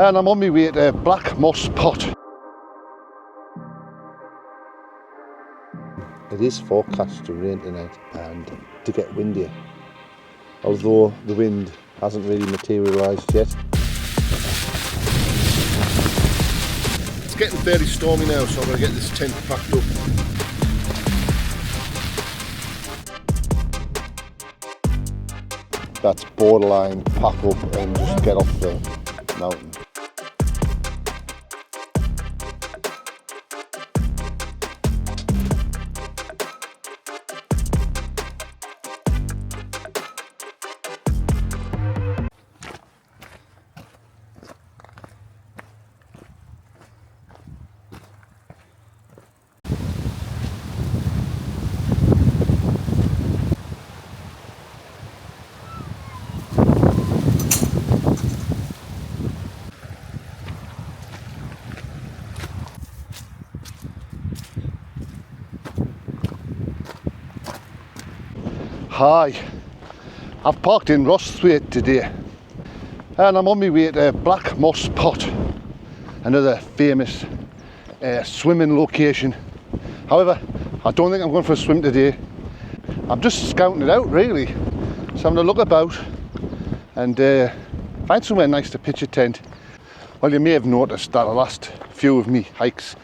and I'm on my way to Black Moss Pot. It is forecast to rain tonight and to get windier, although the wind hasn't really materialised yet. It's getting fairly stormy now, so I'm going to get this tent packed up. That's borderline pack up and just get off the mountain. Hi, I've parked in Rossthwaite today and I'm on my way to Black Moss Pot, another famous swimming location. However, I don't think I'm going for a swim today. I'm just scouting it out really, so I'm going to look about and find somewhere nice to pitch a tent. Well, you may have noticed that the last few of me hikes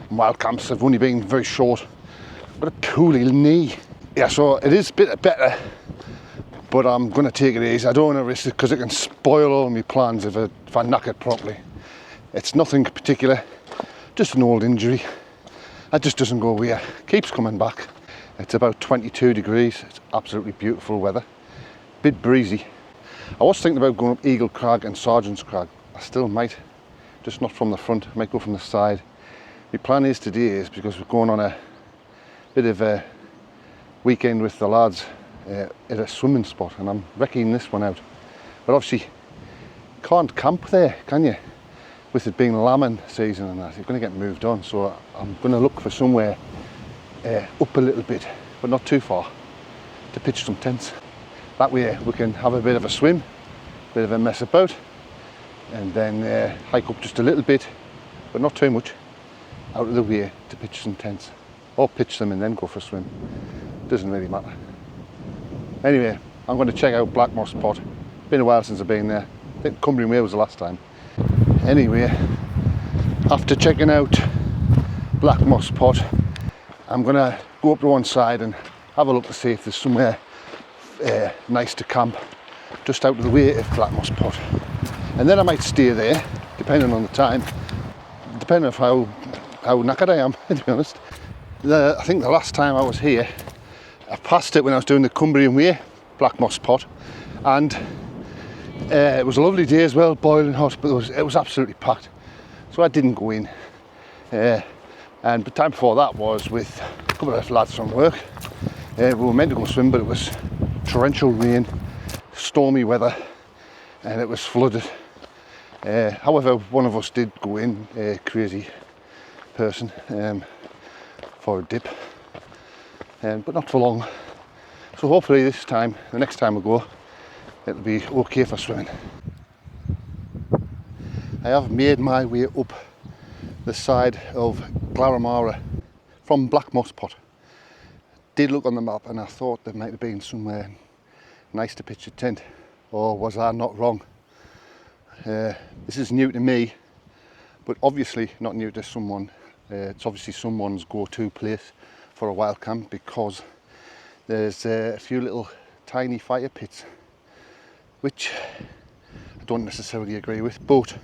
and wild camps have only been very short. But a poor little knee. Yeah, so it is a bit better, but I'm going to take it easy. I don't want to risk it because it can spoil all my plans if I knock it properly. It's nothing particular, just an old injury. That just doesn't go away, keeps coming back. It's about 22 degrees, it's absolutely beautiful weather. Bit breezy. I was thinking about going up Eagle Crag and Sergeant's Crag. I still might, just not from the front, I might go from the side. My plan is today is because we're going on a bit of a weekend with the lads at a swimming spot, and I'm wrecking this one out. But obviously can't camp there, can you? With it being lambing season and that, you're going to get moved on. So I'm going to look for somewhere up a little bit, but not too far, to pitch some tents. That way we can have a bit of a swim, a bit of a mess about, and then hike up just a little bit, but not too much, out of the way to pitch some tents. Or pitch them and then go for a swim. Doesn't really matter. Anyway, I'm going to check out Black Moss Pot. Been a while since I've been there. I think Cumbrian Way was the last time. Anyway, after checking out Black Moss Pot, I'm going to go up to one side and have a look to see if there's somewhere nice to camp just out of the way of Black Moss Pot. And then I might stay there, depending on the time, depending on how knackered I am, to be honest. I think the last time I was here, I passed it when I was doing the Cumbrian Way, Black Moss Pot, and it was a lovely day as well, boiling hot, but it was absolutely packed, so I didn't go in. And the time before that was with a couple of lads from work. We were meant to go swim, but it was torrential rain, stormy weather, and it was flooded. However, one of us did go in, a crazy person, for a dip, but not for long. So hopefully this time, the next time we go, it'll be okay for swimming. I have made my way up the side of Glaramara from Black Moss Pot. Did look on the map and I thought there might have been somewhere nice to pitch a tent, or was I not wrong? This is new to me, but obviously not new to someone. It's obviously someone's go-to place for a wild camp, because there's a few little tiny fire pits, which I don't necessarily agree with, but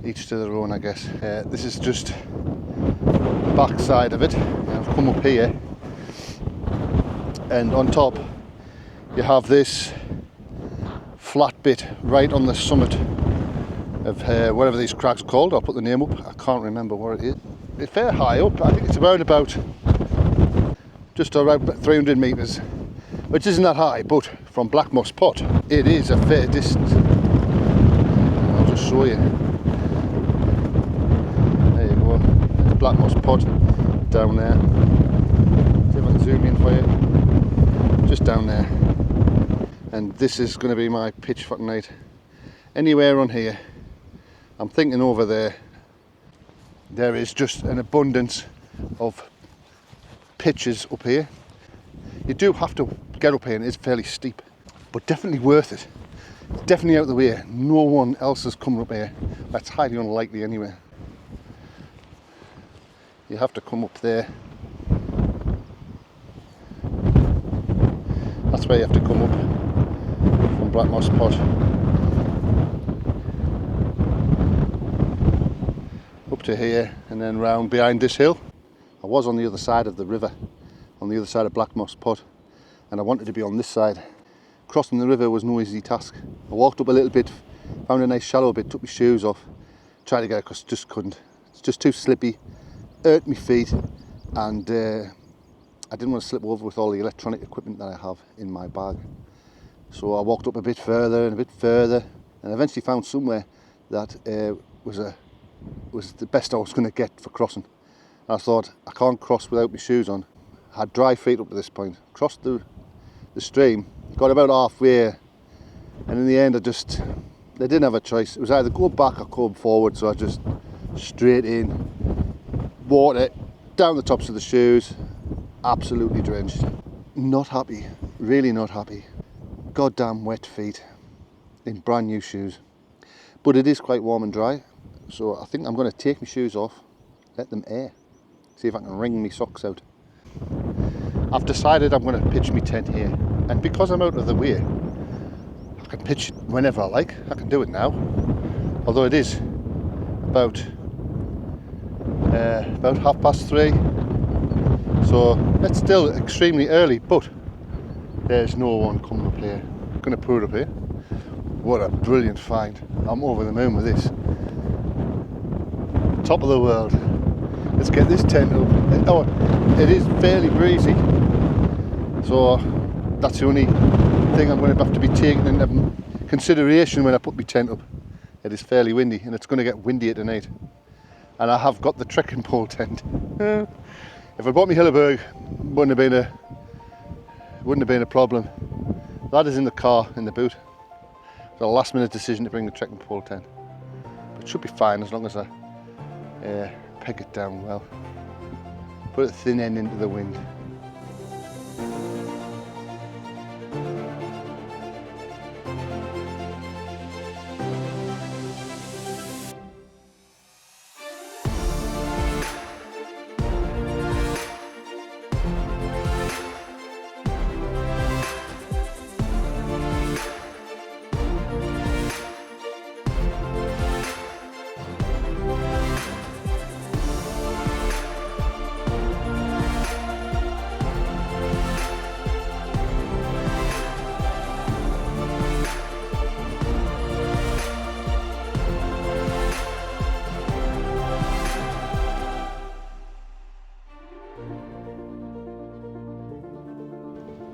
each to their own, I guess. This is just the back side of it. I've come up here, and on top you have this flat bit right on the summit of whatever these crags are called. I'll put the name up, I can't remember what it is. It's fair high up, I think it's around about just around 300 metres, which isn't that high, but from Black Moss Pot it is a fair distance. I'll just show you. There you go, there's Black Moss Pot down there. See if I can zoom in for you. Just down there. And this is going to be my pitch for tonight. anywhere on here. I'm thinking over there, there is just an abundance of pitches up here. You do have to get up here and it's fairly steep, but definitely worth it. It's definitely out of the way. No one else has come up here. That's highly unlikely anyway. You have to come up there. That's where you have to come up from Black Moss Pot. Up to here and then round behind this hill. I was on the other side of the river, on the other side of Black Moss Pot, and I wanted to be on this side. Crossing the river was no easy task. I walked up a little bit, found a nice shallow bit, took my shoes off, tried to get across, just couldn't. It's just too slippy, hurt my feet, and I didn't want to slip over with all the electronic equipment that I have in my bag. So I walked up a bit further and a bit further, and eventually found somewhere that was the best I was going to get for crossing. And I thought, I can't cross without my shoes on. I had dry feet up to this point. Crossed the stream, got about halfway, and in the end I didn't have a choice. It was either go back or go forward, so I just straight in, water down the tops of the shoes, absolutely drenched. Not happy, really not happy. Goddamn wet feet in brand new shoes. But it is quite warm and dry, so I think I'm going to take my shoes off, let them air, see if I can wring my socks out. I've decided I'm going to pitch my tent here, and because I'm out of the way, I can pitch it whenever I like. I can do it now, although it is about 3:30, so it's still extremely early, but there's no one coming up here. I'm going to put it up here. What a brilliant find. I'm over the moon with this. Top of the world. Let's get this tent up. Oh, it is fairly breezy, so that's the only thing I'm going to have to be taking into consideration when I put my tent up. It is fairly windy, and it's going to get windier tonight. And I have got the trekking pole tent. If I bought my Hilleberg, wouldn't have been a problem. That is in the car, in the boot. It's a last minute decision to bring the trekking pole tent. But it should be fine as long as I peg it down well. Put the thin end into the wind.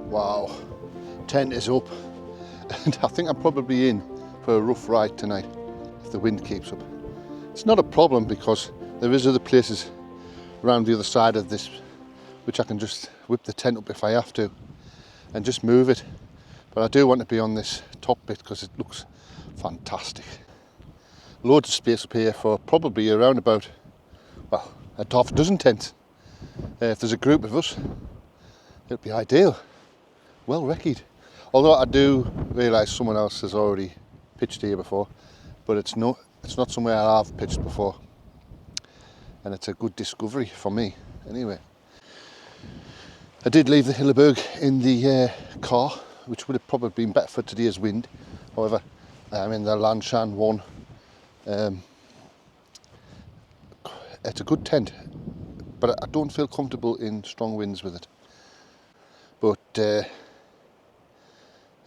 Wow, tent is up, and I think I'm probably in for a rough ride tonight if the wind keeps up. It's not a problem because there is other places around the other side of this which I can just whip the tent up if I have to and just move it. But I do want to be on this top bit because it looks fantastic. Loads of space up here for probably around about, well, a half a dozen tents. If there's a group of us, it'd be ideal. Well recce'd. Although I do realise someone else has already pitched here before, but it's not somewhere I've pitched before, and it's a good discovery for me. Anyway, I did leave the Hilleberg in the car, which would have probably been better for today's wind. However, I'm in the Lanshan one. It's a good tent, but I don't feel comfortable in strong winds with it. But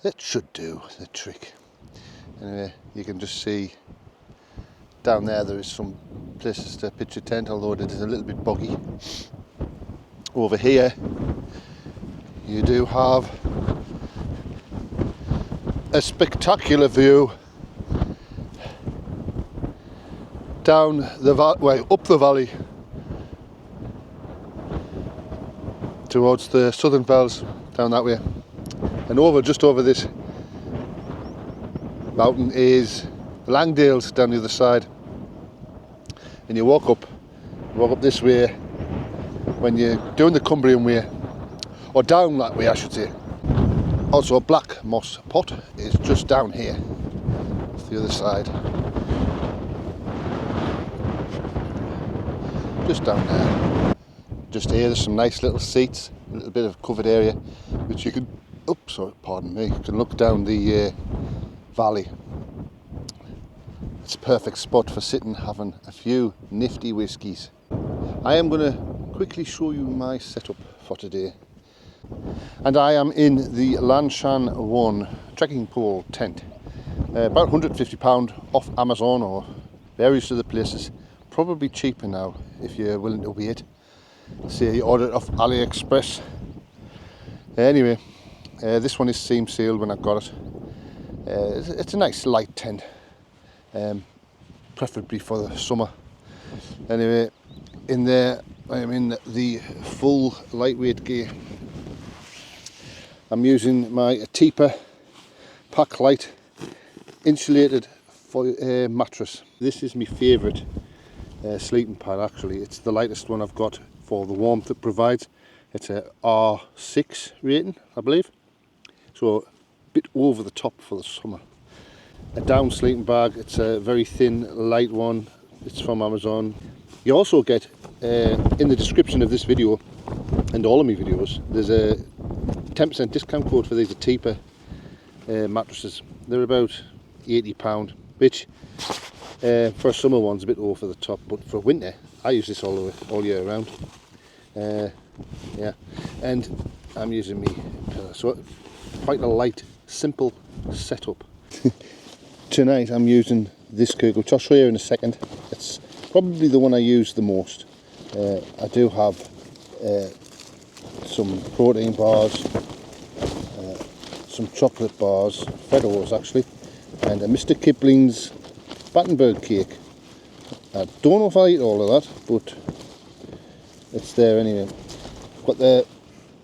it should do the trick. Anyway, you can just see down there is some places to pitch a tent, although it is a little bit boggy. Over here you do have a spectacular view down the up the valley towards the Southern Fells, down that way, and just over this mountain is Langdale's down the other side, and you walk up this way when you're doing the Cumbrian way, or down that way I should say. Also, Black Moss Pot is just down here, it's the other side, just down there. Just here there's some nice little seats, a little bit of covered area which you can, oops, sorry, pardon me, you can look down the valley. It's a perfect spot for sitting having a few nifty whiskies. I am going to quickly show you my setup for today. And I am in the Lanshan 1 trekking pole tent. About £150 off Amazon or various other places. Probably cheaper now if you're willing to wait. Say you order it off AliExpress. Anyway, this one is seam sealed when I got it. It's a nice light tent. Preferably for the summer. Anyway, in there I am in the full lightweight gear. I'm using my Teeper Pack Light insulated mattress. This is my favourite sleeping pad actually. It's the lightest one I've got for the warmth it provides. It's a R6 rating I believe, so a bit over the top for the summer. A down sleeping bag, it's a very thin light one, it's from Amazon. You also get in the description of this video and all of my videos, there's a 10% discount code for these Teeper mattresses. They're about £80, which for a summer one's a bit over the top, but for winter I use this all year round. Yeah, and I'm using me pillow, so quite a light, simple setup. Tonight I'm using this Cook, which I'll show you in a second. It's probably the one I use the most. I do have some protein bars, some chocolate bars, Freddos actually, and a Mr. Kipling's Battenberg cake. I don't know if I eat all of that, but it's there anyway. Got the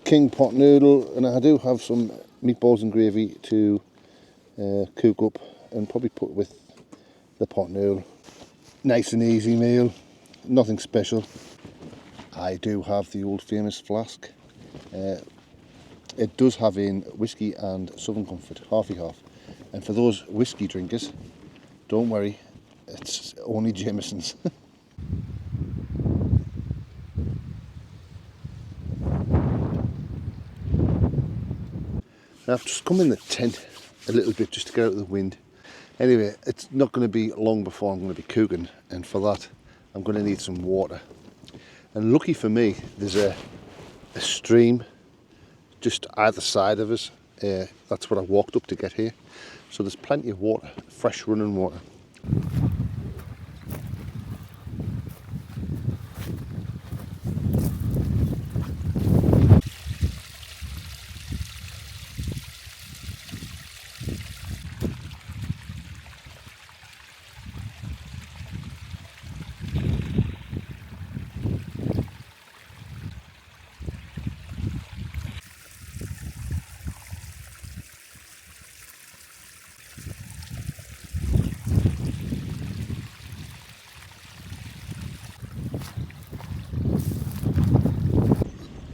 King pot noodle, and I do have some meatballs and gravy to cook up and probably put with the pot noodle. Nice and easy meal, nothing special. I do have the old famous flask. It does have in whiskey and Southern Comfort, half-y-half. And for those whiskey drinkers, don't worry, it's only Jameson's. I've just come in the tent a little bit just to get out of the wind. Anyway, it's not going to be long before I'm going to be cooking, and for that I'm going to need some water. And lucky for me, there's a stream just either side of us. That's what I walked up to get here. So there's plenty of water, fresh running water.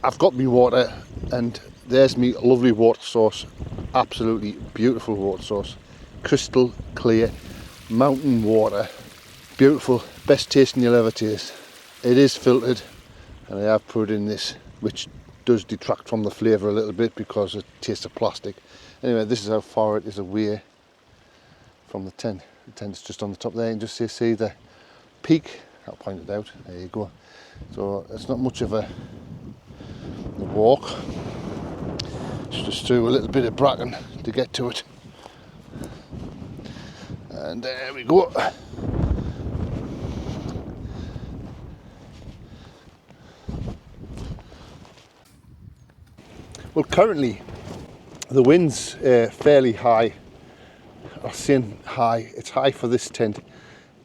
I've got me water, and there's me lovely water source. Absolutely beautiful water source, crystal clear mountain water, beautiful, best tasting you'll ever taste. It is filtered, and I have put in this, which does detract from the flavour a little bit because it tastes of plastic. Anyway, this is how far it is away from the tent. The tent's just on the top there, and just see the peak. I'll point it out, there you go. So it's not much of a walk, it's just through a little bit of bracken to get to it, and there we go. Well, currently the wind's fairly high. I'm saying high, it's high for this tent.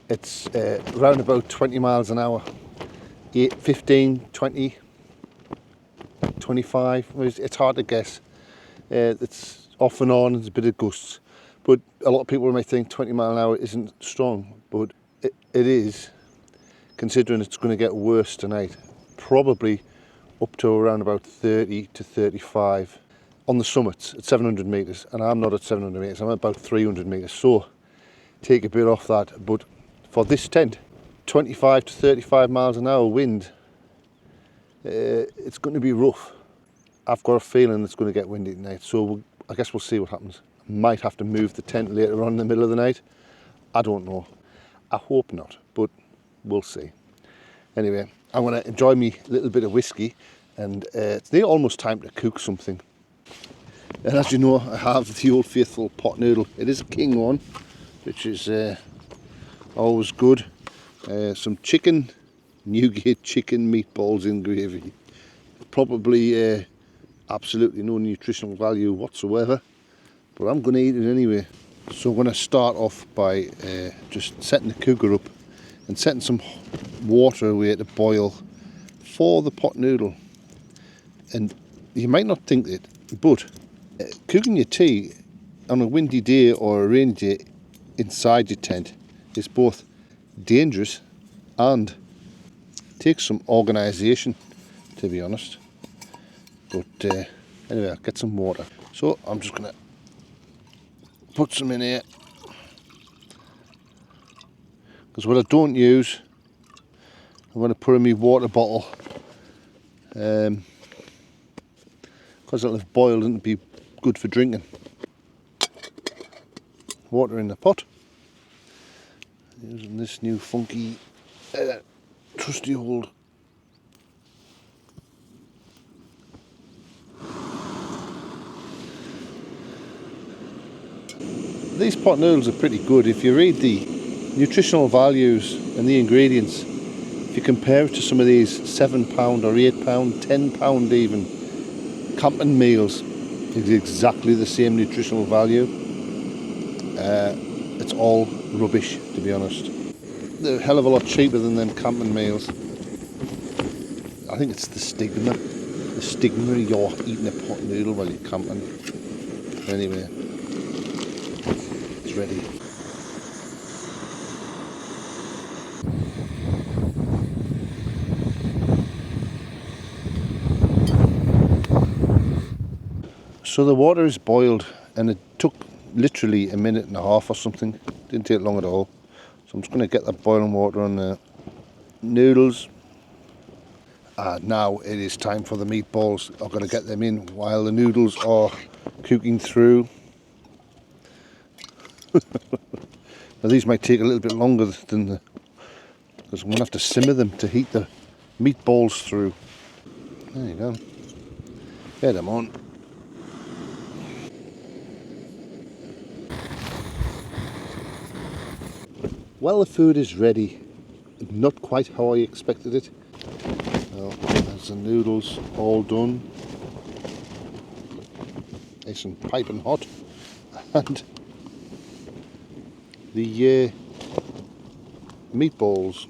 It's around about 20 miles an hour, 15, 20, 25, it's hard to guess. It's off and on, there's a bit of gusts, But a lot of people might think 20 mile an hour isn't strong, but it is, considering it's going to get worse tonight. Probably up to around about 30 to 35 on the summits at 700 metres, and I'm not at 700 metres, I'm at about 300 metres, so take a bit off that. But for this tent, 25 to 35 miles an hour wind, it's going to be rough. I've got a feeling it's going to get windy tonight, so I guess we'll see what happens. Might have to move the tent later on in the middle of the night. I don't know. I hope not, but we'll see. Anyway, I'm going to enjoy me little bit of whiskey, and it's nearly almost time to cook something. And as you know, I have the old faithful pot noodle. It is a king one, which is always good. Some chicken, Newgate chicken meatballs in gravy. Probably absolutely no nutritional value whatsoever, but I'm going to eat it anyway. So I'm going to start off by just setting the cooker up and setting some water away to boil for the pot noodle. And you might not think it, but cooking your tea on a windy day or a rainy day inside your tent is both dangerous and takes some organisation, to be honest. But anyway, I'll get some water. So I'm just going to put some in here, because what I don't use, I'm going to put in my water bottle, because it'll have boiled and be good for drinking. Water in the pot, using this new funky trusty old These pot noodles are pretty good. If you read the nutritional values and the ingredients, if you compare it to some of these £7 or £8, £10 even camping meals, it's exactly the same nutritional value. It's all rubbish, to be honest. They're a hell of a lot cheaper than them camping meals. I think it's the stigma. The stigma of you're eating a pot noodle while you're camping. Anyway, it's ready. So the water is boiled, and it took literally a minute and a half or something. Didn't take long at all. So I'm just going to get that boiling water on the noodles. Now it is time for the meatballs. I'm going to get them in while the noodles are cooking through. Now these might take a little bit longer than the, because I'm going to have to simmer them to heat the meatballs through. There you go. Get them on. Well, the food is ready. Not quite how I expected it. Well, there's the noodles all done. Nice and piping hot. And the meatballs,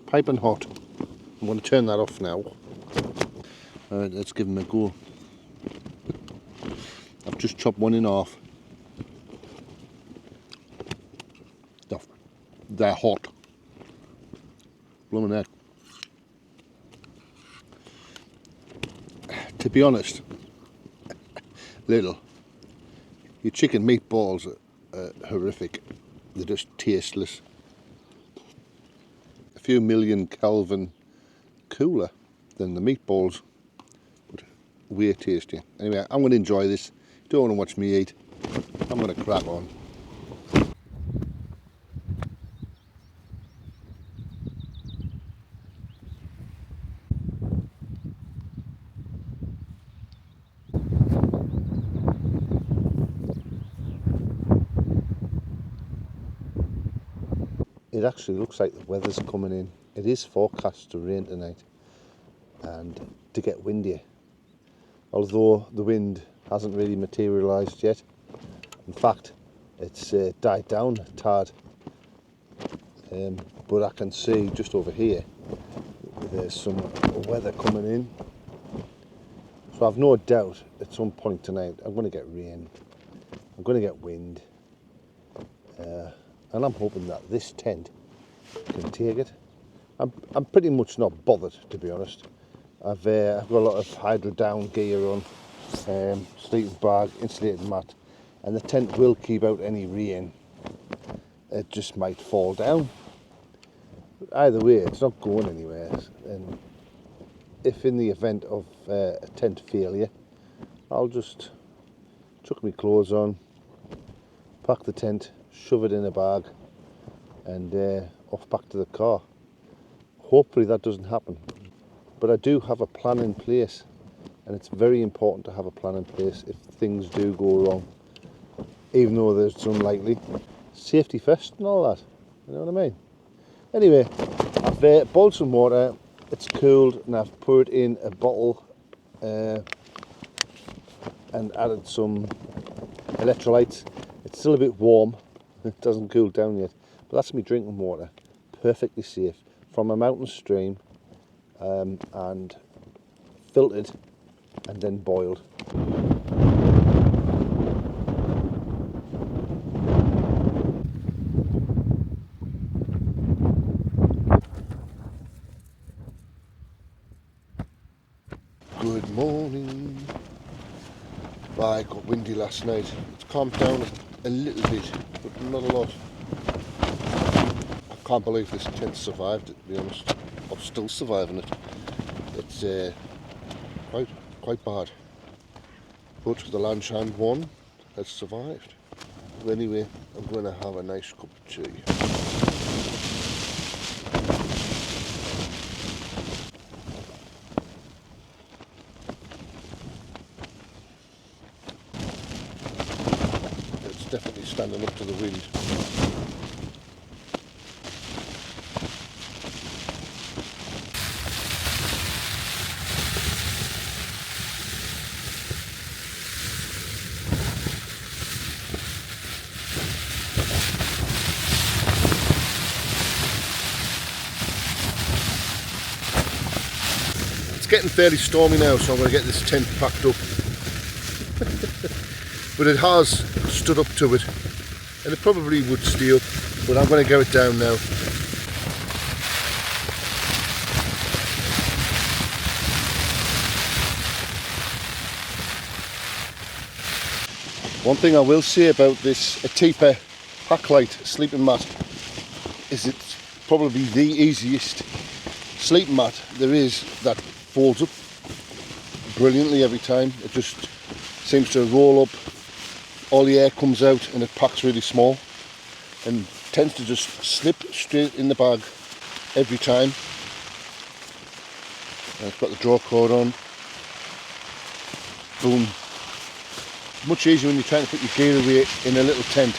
piping hot. I'm going to turn that off now. Alright, let's give them a go. I've just chopped one in half. They're hot. Blooming heck. To be honest, little, your chicken meatballs are horrific. They're just tasteless. A few million Kelvin cooler than the meatballs, but way tastier. Anyway, I'm going to enjoy this. Don't want to watch me eat. I'm going to crack on. It actually looks like the weather's coming in. It is forecast to rain tonight and to get windier, although the wind hasn't really materialised yet. In fact, it's died down a tad, but I can see just over here there's some weather coming in, so I've no doubt at some point tonight I'm going to get rain. I'm going to get wind, and I'm hoping that this tent can take it. I'm pretty much not bothered, to be honest. I've got a lot of hydro down gear on, sleeping bag, insulated mat, and the tent will keep out any rain. It just might fall down. But either way, it's not going anywhere. And if in the event of a tent failure, I'll just chuck my clothes on, pack the tent, shove it in a bag, and off back to the car. Hopefully that doesn't happen. But I do have a plan in place, and it's very important to have a plan in place if things do go wrong, even though it's unlikely. Safety first and all that, you know what I mean? Anyway, I've boiled some water, it's cooled, and I've poured in a bottle and added some electrolytes. It's still a bit warm, it doesn't cool down yet, but that's me drinking water, perfectly safe, from a mountain stream, and filtered and then boiled. Good morning. I got windy last night. It's calmed down a little bit, but not a lot. I can't believe this tent survived it, to be honest. I'm still surviving it. It's quite bad. But the Lanshan one has survived. Anyway, I'm going to have a nice cup of tea. It's definitely standing up to the wind. It's getting fairly stormy now, so I'm going to get this tent packed up. But it has stood up to it, and it probably would stay up, but I'm going to get it down now. One thing I will say about this Atipa Packlight sleeping mat is it's probably the easiest sleeping mat there is that folds up brilliantly every time. It just seems to roll up, all the air comes out, and it packs really small and tends to just slip straight in the bag every time. And it's got the draw cord on. Boom. Much easier when you're trying to put your gear away in a little tent.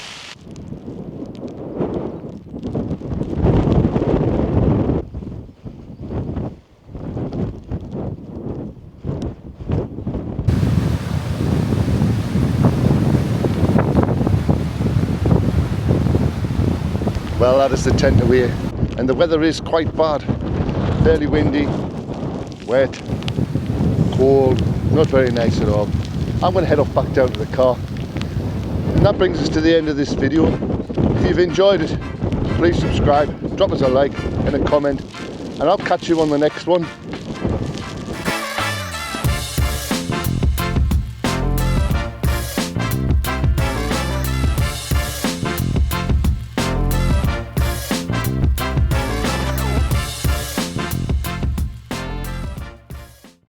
Well, that is the tent away, and the weather is quite bad. Fairly windy, wet, cold, not very nice at all. I'm going to head off back down to the car. And that brings us to the end of this video. If you've enjoyed it, please subscribe, drop us a like and a comment, and I'll catch you on the next one.